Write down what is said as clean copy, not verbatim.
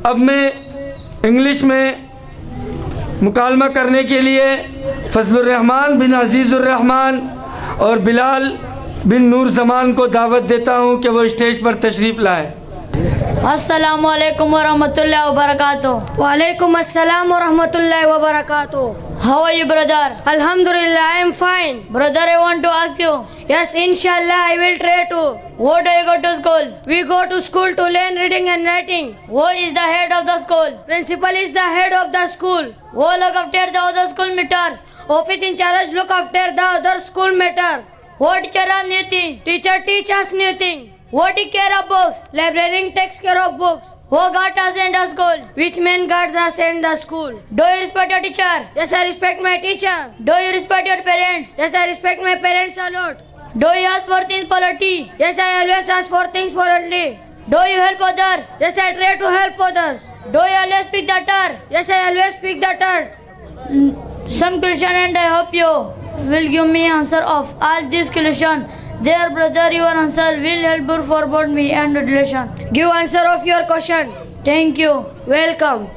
अब मैं इंग्लिश में मुकालमा करने के लिए फजलुर रहमान बिन अजीज़ुर रहमान और बिलाल बिन नूर ज़मान को दावत देता हूँ कि वो स्टेज पर तशरीफ़ लाए। अस्सलामु अलैकुम वरहमतुल्लाहि वबरकातुहू। वालेकुम अस्सलाम वरहमतुल्लाहि वबरकातुहू। How are you, brother? Alhamdulillah, I am fine. Brother, I want to ask you. Yes, inshallah, I will try to. What do you go to school? We go to school to learn reading and writing. Who is the head of the school? Principal is the head of the school. Who look after the other school matters? Office in charge look after the other school matter. What teacher are new thing? Teacher teach us new thing. What take care of books? Librarian takes care of books. Who got us in the school? Which man guards us in the school? Do you respect your teacher? Yes, I respect my teacher. Do you respect your parents? Yes, I respect my parents a lot. Do you ask for things politely? Yes, I always ask for things politely. Do you help others? Yes, I try to help others. Do you always speak the truth? Yes, I always speak the truth. Some question, and I hope you will give me answer of all these questions. Dear brother, your answer will help you forward me and relation. Give answer of your question. Thank you. Welcome.